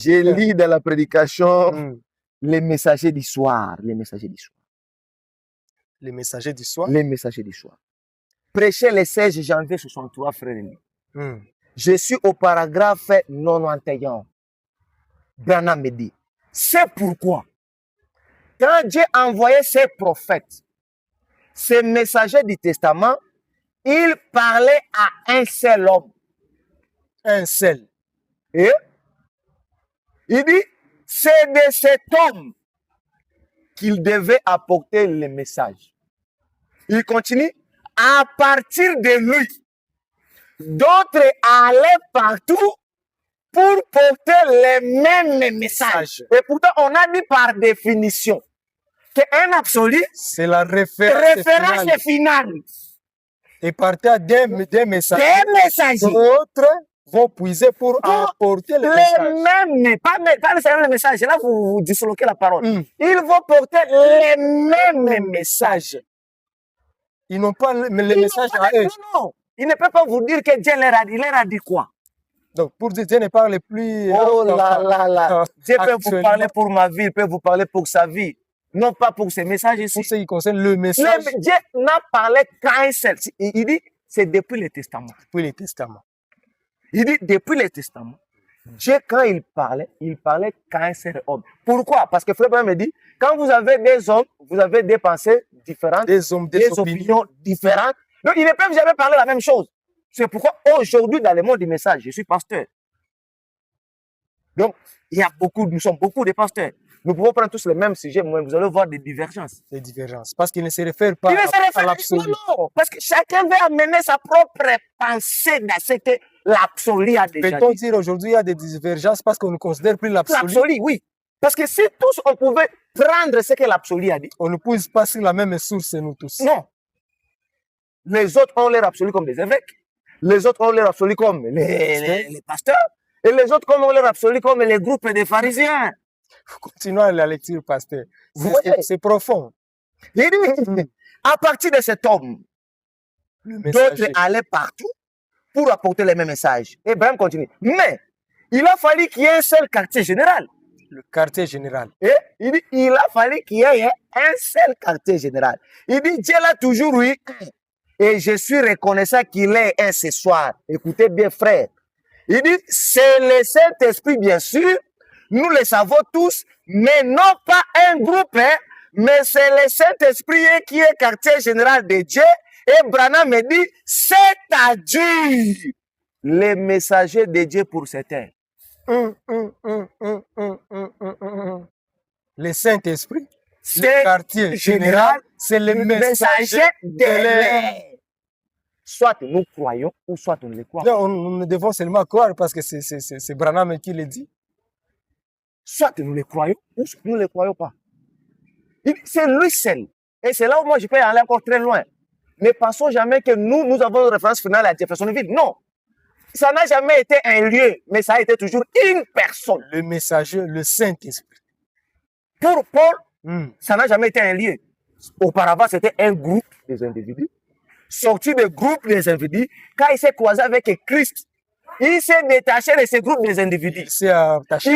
J'ai lu dans la prédication les messagers du soir. Les messagers du soir. Les messagers du soir. Les messagers du soir. Prêché le 16 janvier 63, frère et Je suis au paragraphe 91. Branham me dit, c'est pourquoi, quand Dieu envoyait ses prophètes, ces messagers du testament, il parlait à un seul homme. Un seul. Et il dit, c'est de cet homme qu'il devait apporter le message. Il continue, à partir de lui, d'autres allaient partout pour porter les mêmes messages. Et pourtant, on a dit par définition qu'un absolu, c'est la référence finale. Et partir des messages. Des messages. D'autres vont puiser pour apporter les mêmes, pas nécessairement les messages. Là, vous disloquez la parole. Ils vont porter les mêmes messages. Ils n'ont pas les messages à eux. Non. Il ne peut pas vous dire que Dieu leur a dit quoi. Donc, pour dire Dieu ne parle plus. Oh là. Dieu peut vous parler pour ma vie, il peut vous parler pour sa vie. Non pas pour ces messages ici. Pour ce qui concerne le message. Dieu n'a parlé qu'un seul. Il dit, c'est depuis le Testament. Depuis le Testament. Il dit, depuis le Testament, Dieu, quand il parlait qu'à un seul homme. Pourquoi? Parce que Frère me dit, quand vous avez des hommes, vous avez des pensées différentes, des opinions différentes. Donc, ils ne peuvent jamais parler la même chose. C'est pourquoi aujourd'hui, dans le monde du message, je suis pasteur. Donc, nous sommes beaucoup de pasteurs. Nous pouvons prendre tous les mêmes sujets, mais vous allez voir des divergences. Des divergences. Parce qu'ils ne se réfèrent pas à l'absolu. Non, parce que chacun veut amener sa propre pensée dans ce que l'absolu a déjà dit. Peut-on dire aujourd'hui il y a des divergences parce qu'on ne considère plus l'absolu? L'absolu, oui. Parce que si tous on pouvait prendre ce que l'absolu a dit. On ne puise pas sur la même source, nous tous. Non. Les autres ont leur absolu comme des évêques. Les autres ont leur absolu comme les pasteurs. Et les autres ont leur absolu comme les groupes des pharisiens. Continuons la lecture, pasteur. C'est profond. Il dit, à partir de cet homme, d'autres allaient partout pour apporter les mêmes messages. Et Abraham continue. Mais il a fallu qu'il y ait un seul quartier général. Le quartier général. Et il dit, il a fallu qu'il y ait un seul quartier général. Il dit, Dieu l'a toujours eu un. Et je suis reconnaissant qu'il est un ce soir. Écoutez bien, frère. Il dit, c'est le Saint-Esprit, bien sûr. Nous le savons tous, mais non pas un groupe, mais c'est le Saint-Esprit qui est quartier général de Dieu. Et Branham me dit, c'est-à-dire les messagers de Dieu pour certains. Le Saint-Esprit, le quartier général, c'est le messager de l'air. Soit nous croyons, ou soit on ne le croit pas. Nous devons seulement croire parce que c'est Branham qui le dit. Soit nous le croyons, ou nous ne le croyons pas. C'est lui seul. Et c'est là où moi je peux aller encore très loin. Ne pensons jamais que nous avons une référence finale à Jeffersonville. Non. Ça n'a jamais été un lieu, mais ça a été toujours une personne. Le messager, le Saint-Esprit. Pour Paul, ça n'a jamais été un lieu. Auparavant, c'était un groupe des individus. Sorti du groupe des individus, quand il s'est croisé avec Christ, il s'est détaché de ce groupe des individus. Il s'est attaché à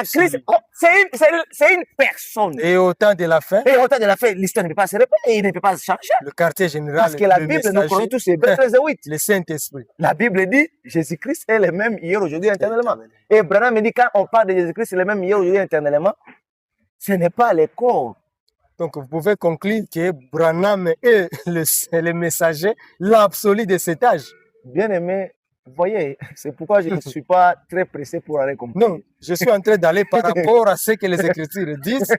Christ. C'est une personne. Et au temps de la fin, l'histoire ne peut pas se répéter et il ne peut pas changer. Le quartier général. Parce que la Bible, nous connaissons tous, c'est Hébreux 13:8. Le Saint-Esprit. La Bible dit, Jésus-Christ est le même hier, aujourd'hui, éternellement. Et Branham me dit, quand on parle de Jésus-Christ, c'est le même hier, aujourd'hui, éternellement, ce n'est pas le corps. Donc, vous pouvez conclure que Branham est le messager, l'absolu de cet âge. Bien aimé, vous voyez, c'est pourquoi je ne suis pas très pressé pour aller comprendre. Non, je suis en train d'aller par rapport à ce que les Écritures disent,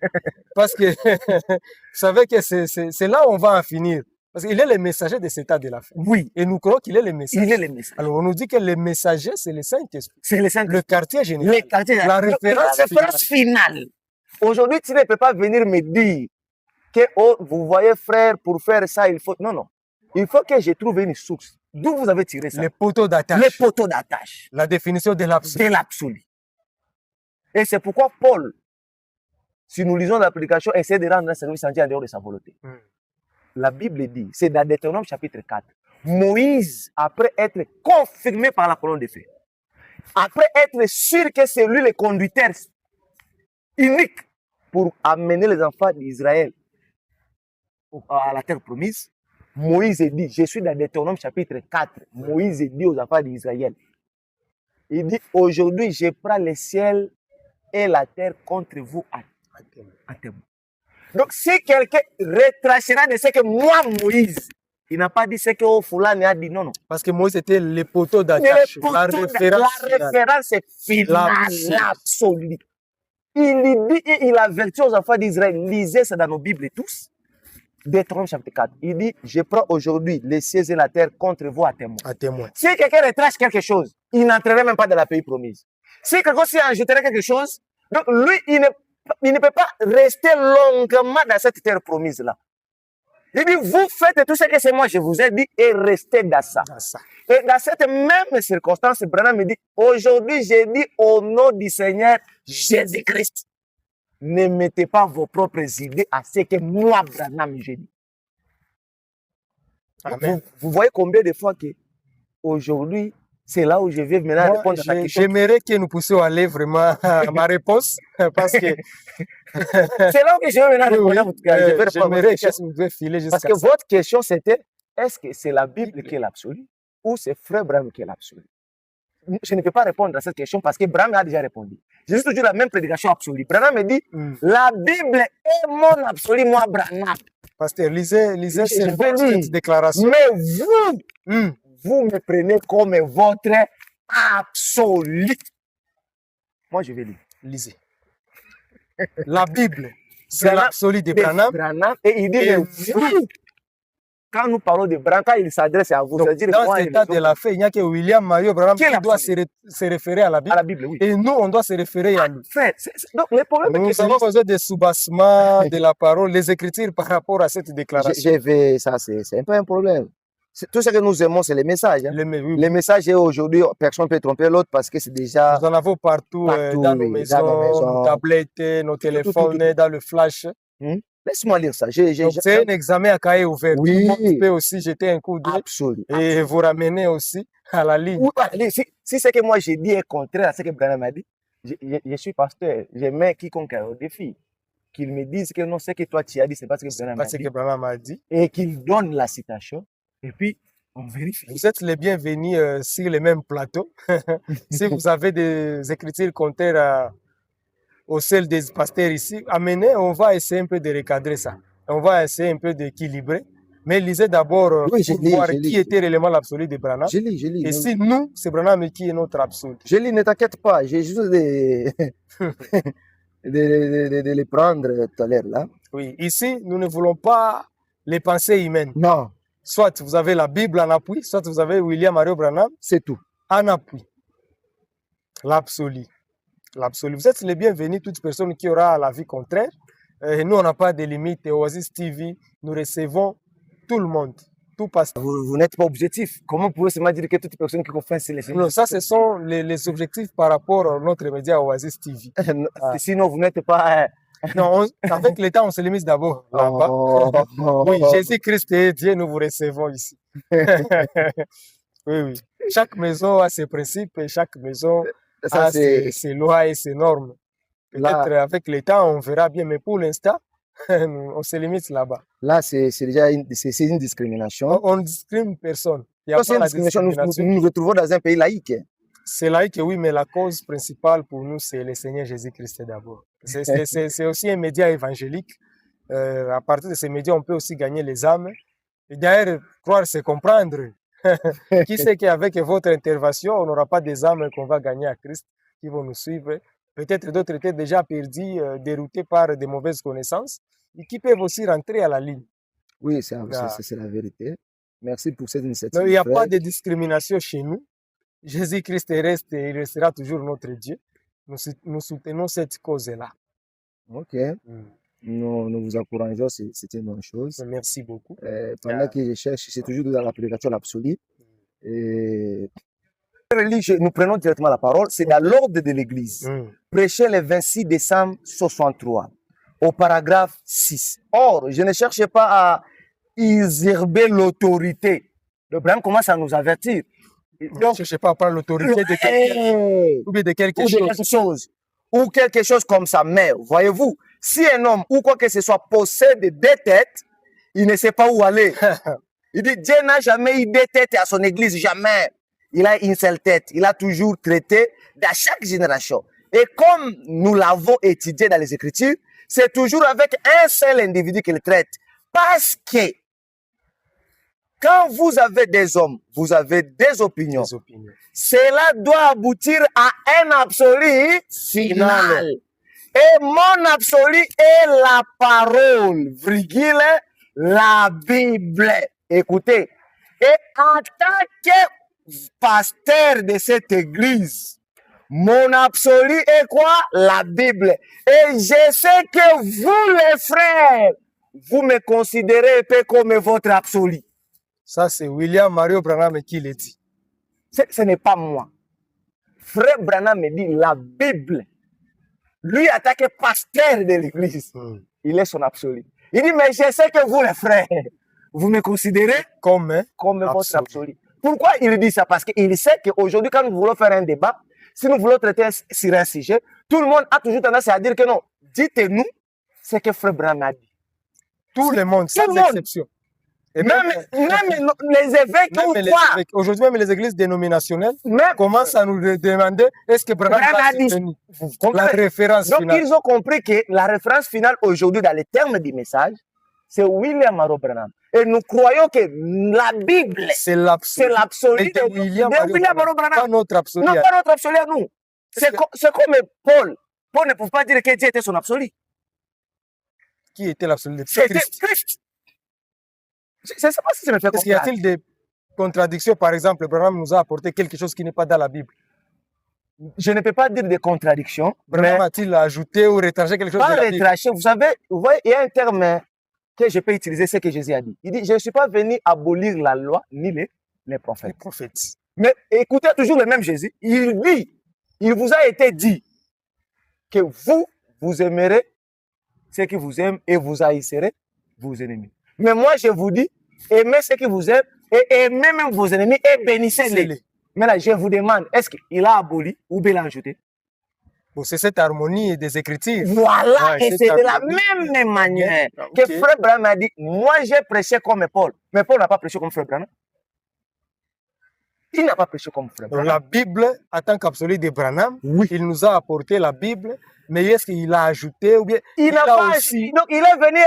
parce que vous savez que c'est là où on va en finir. Parce qu'il est le messager de cet âge de la fin. Oui. Et nous croyons qu'il est le messager. Il est le messager. Alors, on nous dit que le messager, c'est le Saint-Esprit. C'est le Saint-Esprit. Le quartier général. La référence finale. Aujourd'hui, tu ne peux pas venir me dire que vous voyez, frère, pour faire ça, il faut. Non. Il faut que je trouve une source. D'où vous avez tiré ça? Les poteaux d'attache. Les poteaux d'attache. La définition de l'absolu. De l'absolu. Et c'est pourquoi Paul, si nous lisons l'application, essaie de rendre un service entier en dehors de sa volonté. La Bible dit, c'est dans Deutéronome chapitre 4, Moïse, après être confirmé par la colonne de feu, après être sûr que c'est lui le conducteur unique pour amener les enfants d'Israël à la terre promise, Moïse dit, je suis dans Deutéronome chapitre 4, Moïse dit aux enfants d'Israël, il dit, aujourd'hui, je prends le ciel et la terre contre vous à témoin. Donc, si quelqu'un retrachera de ce que moi, Moïse, il n'a pas dit ce que Fulani a dit, non, non. Parce que Moïse était le poteau Le d'attache, poteau la de- référence. la référence finale, absolue. Il dit et il avertit aux enfants d'Israël, lisez ça dans nos Bibles tous. Deutéronome chapitre 4. Il dit, je prends aujourd'hui les cieux et la terre contre vous à témoin. À témoin. Si quelqu'un retrache quelque chose, il n'entrerait même pas dans la pays promise. Si quelqu'un s'y ajouterait quelque chose, donc lui, il ne peut pas rester longuement dans cette terre promise-là. Il dit, vous faites tout ce que c'est moi, je vous ai dit, et restez dans ça. Dans ça. Et dans cette même circonstance, Branham me dit, aujourd'hui, j'ai dit au nom du Seigneur Jésus-Christ, ne mettez pas vos propres idées à ce que moi, Branham, j'ai dit. Amen. Vous voyez combien de fois que aujourd'hui, c'est là où je vais maintenant Moi, répondre à ta question. j'aimerais que nous puissions aller vraiment à ma réponse parce que C'est là où je vais maintenant oui, répondre à votre question. Je vais répondre à votre j'aimerais question. que vous devez filer Parce jusqu'à que ça. votre question, c'était, est-ce que c'est la Bible qui est l'absolu ou c'est Frère Branham qui est l'absolu? Je ne peux pas répondre à cette question parce que Branham a déjà répondu. J'ai juste dit la même prédication absolue. Branham me dit, la Bible est mon absolu, moi, Branham. Pasteur, lisez vais cette lire. déclaration. Mais vous, vous me prenez comme votre absolu. Moi, je vais lire. Lisez. La Bible, c'est Branham- l'absolu de de Branham. Branham, et il dit, Et mais vous, quand nous parlons de Branham, quand il s'adresse à vous, Donc, c'est-à-dire dans moi, cet et état les de autres, la fait, il n'y a que William Mario Branham Qui est qui doit l'absolu? se référer à la à Bible. la Bible, oui. Et nous, on doit se référer à lui. Frère, donc le problème est Nous que avons besoin de soubassement de la parole, les écritures par rapport à cette déclaration. j'ai fait ça, c'est un peu un problème. Tout ce que nous aimons, c'est les messages. Hein. Oui, Les messages, aujourd'hui, personne ne peut tromper l'autre parce que c'est déjà nous en avons partout, partout, dans nos oui, maisons, dans nos maisons. nos tablettes, nos téléphones, dans le flash. Laisse-moi lire ça. Donc, c'est un examen à cahier ouvert. Oui. Tout le monde peut aussi jeter un coup d'œil Absolument. et vous ramener aussi à la ligne. Ou, allez, si ce que moi j'ai dit est contraire à ce que Branham a dit, je suis pasteur, je mets quiconque au défi. Qu'il me dise que non, ce que toi tu as dit, c'est pas ce que Branham a Parce dit. que Branham a dit. Et qu'il donne la citation. Et puis, on vérifie. Vous êtes les bienvenus sur le même plateau. Si vous avez des écritures contraires au seul des pasteurs ici, amenez, on va essayer un peu de recadrer ça. On va essayer un peu d'équilibrer. Mais lisez d'abord Oui, pour voir qui était réellement l'absolu de Branham. Je lis. Et si nous, c'est Branham qui est notre absolu. Je lis, ne t'inquiète pas, j'ai juste de les prendre tout à l'heure là. Oui, ici, nous ne voulons pas les pensées humaines. Non, Soit vous avez la Bible en appui, soit vous avez William Mario Branham c'est tout. en appui. L'absolu. L'absolu. Vous êtes les bienvenus, toute personne qui aura la vie contraire. Nous, on n'a pas de limite. Oasis TV, nous recevons tout le monde. Tout passe. Vous n'êtes pas objectif. Comment pouvez-vous dire que toute personne qui confesse c'est les Non, ça, ce sont les objectifs par rapport à notre média Oasis TV. Sinon, vous n'êtes pas. Non, avec l'État, on se limite d'abord là-bas. Oui, Jésus-Christ et Dieu, nous vous recevons ici. Oui. Chaque maison a ses principes et chaque maison a ses lois et ses normes. Peut-être avec l'État, on verra bien, mais pour l'instant, on se limite là-bas. Là, c'est déjà une discrimination. On ne discrimine personne. Il y a pas la discrimination. Nous nous retrouvons dans un pays laïque. C'est laïque, oui, mais la cause principale pour nous, c'est le Seigneur Jésus-Christ d'abord. C'est aussi un média évangélique. À partir de ces médias, on peut aussi gagner les âmes. Et d'ailleurs, croire, c'est comprendre. Qui sait qu'avec votre intervention, on n'aura pas des âmes qu'on va gagner à Christ qui vont nous suivre. Peut-être d'autres étaient déjà perdus, déroutés par de mauvaises connaissances et qui peuvent aussi rentrer à la ligne. Oui, c'est la vérité. Merci pour cette initiative. Non, il n'y a pas de discrimination chez nous. Jésus-Christ reste et il restera toujours notre Dieu. Nous soutenons cette cause-là. Ok. Nous vous encourageons, c'est une bonne chose. Merci beaucoup. Pendant que je cherche, c'est toujours dans la prédication absolue. Nous prenons directement la parole, c'est dans l'ordre de l'Église. Prêcher le 26 décembre 63, au paragraphe 6. Or, je ne cherche pas à usurper l'autorité. Le Branham commence à nous avertir. Donc, je ne sais pas, par l'autorité de quelqu'un ou bien de quelque chose. Ou quelque chose comme sa mère. Voyez-vous, si un homme ou quoi que ce soit possède 2 têtes, il ne sait pas où aller. Il dit, Dieu n'a jamais eu 2 têtes à son église, jamais. Il a une seule tête. Il a toujours traité dans chaque génération. Et comme nous l'avons étudié dans les Écritures, c'est toujours avec un seul individu qu'il traite. Parce que quand vous avez des hommes, vous avez des opinions. Cela doit aboutir à un absolu final. Et mon absolu est la parole, virgule, la Bible. Écoutez, et en tant que pasteur de cette église, mon absolu est quoi? La Bible. Et je sais que vous, les frères, vous me considérez un peu comme votre absolu. Ça, c'est William Mario Branham qui l'a dit. Ce n'est pas moi. Frère Branham me dit la Bible. Lui, en tant que pasteur de l'église, il est son absolu. Il dit, mais je sais que vous, les frères, vous me considérez comme votre absolu. Pourquoi il dit ça? Parce qu'il sait qu'aujourd'hui, quand nous voulons faire un débat, si nous voulons traiter sur un sujet, tout le monde a toujours tendance à dire que non, dites-nous ce que Frère Branham a dit. Tout le monde, sans exception. Et même les évêques ou quoi? Aujourd'hui, même les églises dénominationnelles commencent à nous demander est-ce que Branham a dit la référence finale. Donc, ils ont compris que la référence finale aujourd'hui, dans les termes du message, c'est William Mario Branham. Et nous croyons que la Bible, c'est l'absolu de William Mario Branham. Pas notre absolu. Non, pas notre absolu à nous. C'est comme Paul. Paul ne peut pas dire que Dieu était son absolu. Qui était l'absolu de Christ? C'était Christ. Je ne sais pas si ça me fait comprendre. Est-ce qu'il y a-t-il des contradictions? Par exemple, Branham nous a apporté quelque chose qui n'est pas dans la Bible. Je ne peux pas dire des contradictions. Branham a-t-il ajouté ou retranché quelque chose de la Bible? Vous savez, vous voyez, il y a un terme que je peux utiliser, c'est ce que Jésus a dit. Il dit, je ne suis pas venu abolir la loi ni les prophètes. Mais écoutez toujours le même Jésus. Il dit, il vous a été dit que vous aimerez ceux qui vous aiment et vous haïsserez vos ennemis. Mais moi, je vous dis, aimez ceux qui vous aiment et aimez même vos ennemis et bénissez-les. Maintenant, je vous demande, est-ce qu'il a aboli ou bien il a ajouté? Bon, c'est cette harmonie des Écritures. Voilà, et c'est de la même manière que Frère Branham a dit, moi j'ai prêché comme Paul. Mais Paul n'a pas prêché comme Frère Branham. Il n'a pas prêché comme Frère Branham. La Bible, en tant qu'absolu de Branham, il nous a apporté la Bible. Mais est-ce qu'il a ajouté ou bien il n'a pas aussi... Donc, il est venu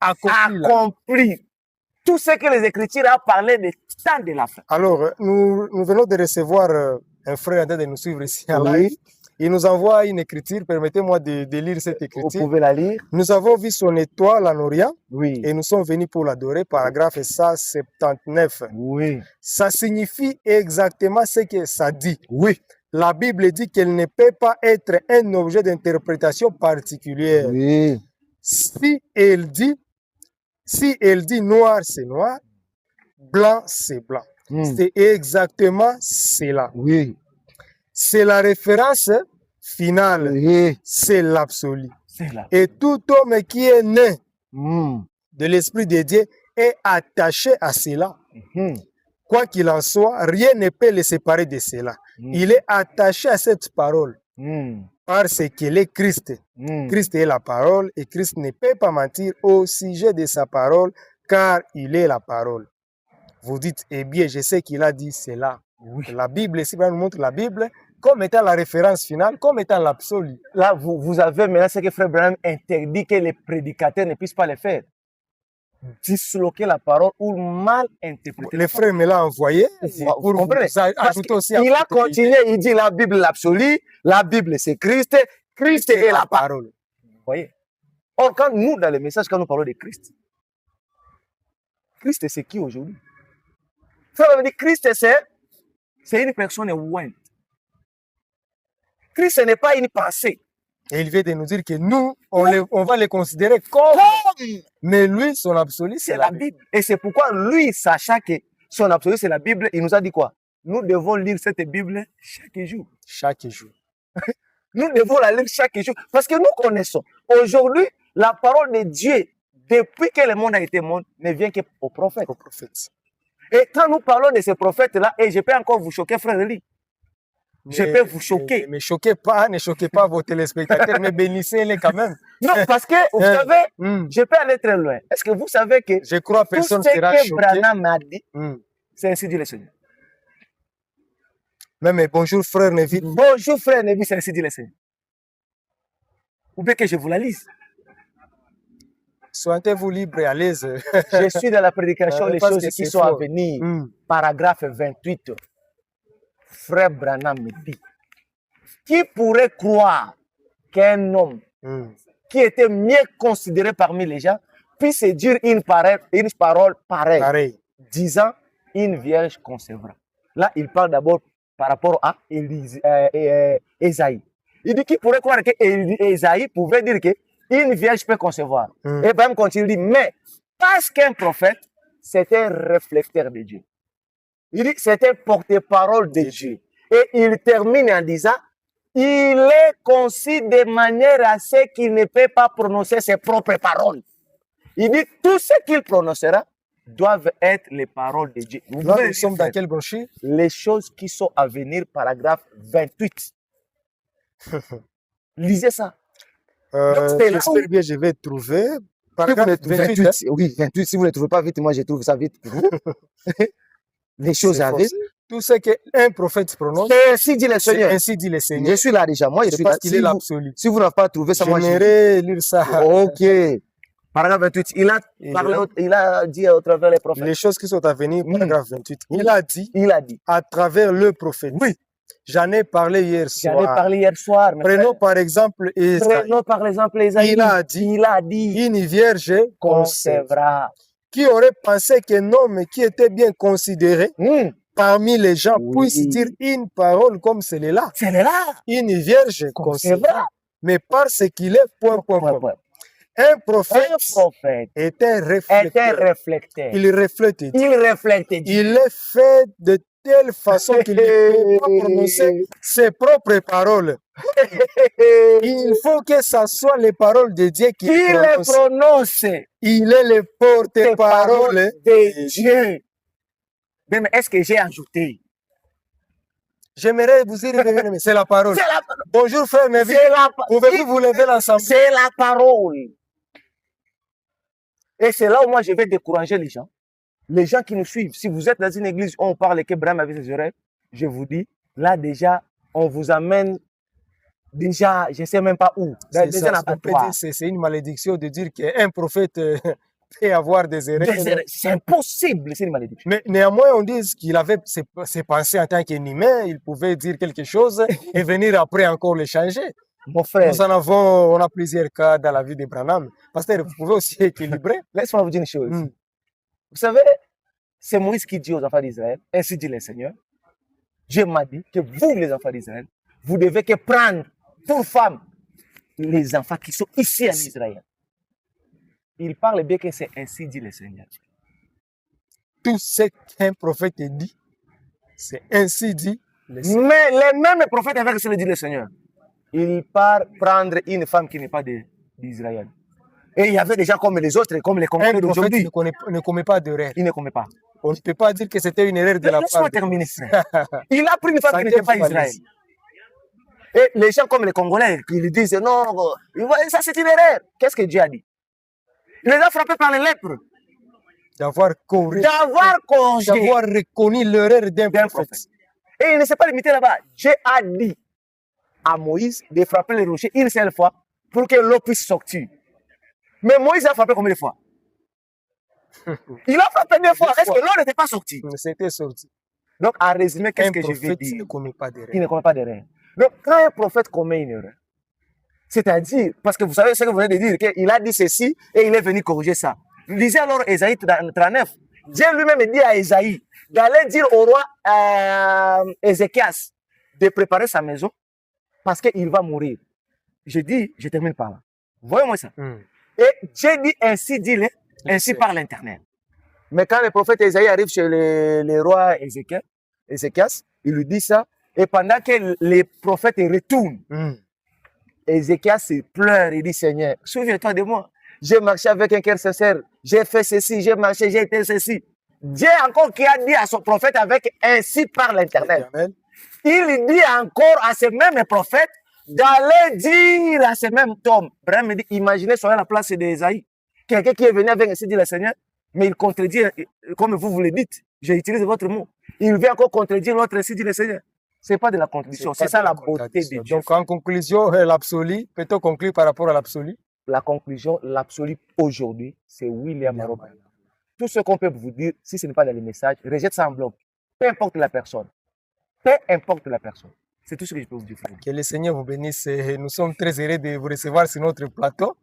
accomplir tout ce que les Écritures ont parlé de temps de la fin. Alors, nous venons de recevoir un frère en train de nous suivre ici à live. Il nous envoie une écriture. Permettez-moi de lire cette écriture. Vous pouvez la lire. Nous avons vu son étoile en Orient et nous sommes venus pour l'adorer. Paragraphe 179. Oui. Ça signifie exactement ce que ça dit. Oui. La Bible dit qu'elle ne peut pas être un objet d'interprétation particulière. Oui. Si elle dit noir, c'est noir, blanc, c'est blanc. C'est exactement cela. Oui. C'est la référence finale. Oui. C'est l'absolu. Et tout homme qui est né de l'Esprit de Dieu est attaché à cela. Quoi qu'il en soit, rien ne peut le séparer de cela. Il est attaché à cette parole parce qu'il est Christ. Christ est la parole et Christ ne peut pas mentir au sujet de sa parole car il est la parole. Vous dites, eh bien, je sais qu'il a dit cela. Oui. La Bible, si on nous montre la Bible comme étant la référence finale, comme étant l'absolu. Là, vous avez maintenant ce que Frère Branham interdit que les prédicateurs ne puissent pas le faire. Disloquer la parole ou mal interpréter. Le frère me l'a envoyé pour ajouter aussi. Il a continué, il dit la Bible l'absolu, la Bible c'est Christ, Christ est la parole. Vous voyez? Or, quand nous, dans le message, quand nous parlons de Christ, Christ c'est qui aujourd'hui? Ça veut dire Christ c'est une personne ointe. Christ n'est pas une pensée. Et il vient de nous dire que nous, on va les considérer comme... Mais lui, son absolu, c'est la Bible. Et c'est pourquoi lui, sachant que son absolu, c'est la Bible, il nous a dit quoi? Nous devons lire cette Bible chaque jour. Chaque jour. Nous devons la lire chaque jour. Parce que nous connaissons. Aujourd'hui, la parole de Dieu, depuis que le monde a été monde, ne vient qu'au prophète. Et quand nous parlons de ces prophètes-là, et je peux encore vous choquer, frère Eli. Je peux vous choquer. Ne choquez pas, ne choquez pas vos téléspectateurs, mais bénissez-les quand même. Non, parce que, vous savez, je peux aller très loin. Est-ce que vous savez que je crois tout personne ce sera que choqué. Branham a dit, c'est ainsi dit le Seigneur. Même bonjour frère Neville. Bonjour frère Neville, c'est ainsi dit le Seigneur. Ou bien que je vous la lise. Sentez-vous libre et à l'aise. Je suis dans la prédication, les parce choses que qui c'est sont à fort. venir. Paragraphe 28. Frère Branham me dit, qui pourrait croire qu'un homme qui était mieux considéré parmi les gens puisse dire une parole pareille, Pareil. disant une vierge concevra. Là, il parle d'abord par rapport à Ésaïe. Il dit qu'il pourrait croire que Ésaïe pouvait dire qu'une vierge peut concevoir. Et même quand il dit, mais parce qu'un prophète, c'est un réflecteur de Dieu. Il dit, c'est un porte-parole de Dieu. Et il termine en disant, il est conçu de manière à ce qu'il ne peut pas prononcer ses propres paroles. Il dit, tout ce qu'il prononcera doivent être les paroles de Dieu. Là, nous sommes dans quelle brochure? Les choses qui sont à venir, paragraphe 28. Lisez ça. J'espère bien je vais trouver. Paragraphe 28, hein? Oui, 28. Si vous ne trouvez pas vite, moi je trouve ça vite. Les choses à venir. Tout ce qu'un prophète prononce, c'est ainsi dit le Seigneur. Ainsi dit le Seigneur. Je suis là déjà. Moi, je suis là. Qu'il est l'absolu. Si vous n'avez pas trouvé ça, moi j'aimerais lire ça. Ok. Paragraphe 28. Il a dit au travers les prophètes. Les choses qui sont à venir, paragraphe 28. Il a dit à travers le prophète. Oui. J'en ai parlé hier soir. J'en ai parlé hier soir. Prenons par exemple Ésaïe. Il a dit une vierge concevra. Qui aurait pensé qu'un homme qui était bien considéré parmi les gens puisse dire une parole comme celle-là? Une vierge concevra. Mais parce qu'il est point. Un prophète est un réflecteur. Il reflète Dieu. Il est fait de telle façon qu'il ne peut pas prononcer ses propres paroles. Il faut que ce soit les paroles de Dieu qu'il prononce. Il est le porte-parole de Dieu. Mais est-ce que j'ai ajouté? J'aimerais vous dire, c'est la parole. Bonjour frère Neville. Pouvez-vous vous lever l'ensemble? C'est la parole. Et c'est là où moi je vais décourager les gens. Les gens qui nous suivent. Si vous êtes dans une église où on parle que Braham avait ses oreilles, je vous dis, là déjà, on vous amène déjà, je ne sais même pas où. C'est une malédiction de dire qu'un prophète peut avoir des oreilles. C'est impossible, c'est une malédiction. Mais néanmoins, on dit qu'il avait ses pensées en tant qu'humain, il pouvait dire quelque chose et venir après encore les changer. Mon frère. On a plusieurs cas dans la vie de Branham. Pasteur, vous pouvez aussi équilibrer. Laisse-moi vous dire une chose. Vous savez, c'est Moïse qui dit aux enfants d'Israël, ainsi dit le Seigneur, Dieu m'a dit que vous, les enfants d'Israël, vous devez que prendre pour femmes les enfants qui sont ici en Israël. Il parle bien que c'est ainsi dit le Seigneur. Tout ce qu'un prophète dit, c'est ainsi dit le Seigneur. Mais les mêmes prophètes avec ce que dit le Seigneur, il part prendre une femme qui n'est pas d'Israël. Et il y avait des gens comme les autres, comme les Congolais d'aujourd'hui. Ne commet pas d'erreur. Il ne commet pas. On ne peut pas dire que c'était une erreur de la part. Laisse-moi terminer ça. Il a pris une femme qui n'était pas d'Israël. Et les gens comme les Congolais, qui lui disent non, ça c'est une erreur. Qu'est-ce que Dieu a dit? Il les a frappés par les lèpres. D'avoir reconnu l'erreur d'un prophète. Et il ne s'est pas limité là-bas. Dieu a dit à Moïse de frapper les rochers une seule fois pour que l'eau puisse sortir. Mais Moïse a frappé combien de fois? Il a frappé 2 fois. Est-ce que l'eau n'était pas sortie? C'était sorti. Donc, en résumé, qu'est-ce que je veux dire? Il ne commet pas d'erreur. Il ne commet pas d'erreur. Donc, quand un prophète commet une erreur, c'est-à-dire, parce que vous savez ce que vous venez de dire, qu'il a dit ceci et il est venu corriger ça. Lisez alors Ésaïe 39. Dieu lui-même dit à Ésaïe d'aller dire au roi Ézéchias de préparer sa maison parce qu'il va mourir. Je termine par là. Voyez-moi ça. Et Dieu dit ainsi, ainsi par l'Internet. Mais quand le prophète Ésaïe arrive chez le roi Ézéchias, il lui dit ça. Et pendant que les prophètes retournent, Ézéchias pleure, il dit, Seigneur, souviens-toi de moi. J'ai marché avec un cœur sincère. J'ai fait ceci, j'ai marché, j'ai été ceci. Dieu encore qui a dit à son prophète avec ainsi par l'Éternel. L'Éternel. Il dit encore à ce même prophète d'aller dire à ce même homme. Abraham me dit, imaginez, soyez à la place d'Ésaïe. Quelqu'un qui est venu avec ainsi dit le Seigneur, mais il contredit, comme vous le dites. J'ai utilisé votre mot. Il vient encore contredire l'autre ainsi dit le Seigneur. Ce n'est pas de la contradiction, c'est ça la beauté de Dieu. Donc, en conclusion, l'absolu, peut-on conclure par rapport à l'absolu? La conclusion, l'absolu aujourd'hui, c'est William Maroba. Tout ce qu'on peut vous dire, si ce n'est pas dans les messages, rejette ça en bloc. Peu importe la personne. Peu importe la personne. C'est tout ce que je peux vous dire. Que le Seigneur vous bénisse. Nous sommes très heureux de vous recevoir sur notre plateau.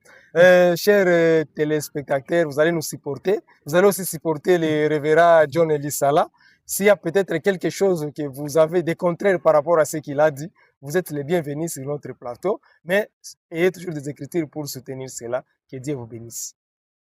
Chers téléspectateurs, vous allez nous supporter. Vous allez aussi supporter le révérend John Elisala. S'il y a peut-être quelque chose que vous avez de contraire par rapport à ce qu'il a dit, vous êtes les bienvenus sur notre plateau. Mais ayez toujours des écritures pour soutenir cela. Que Dieu vous bénisse.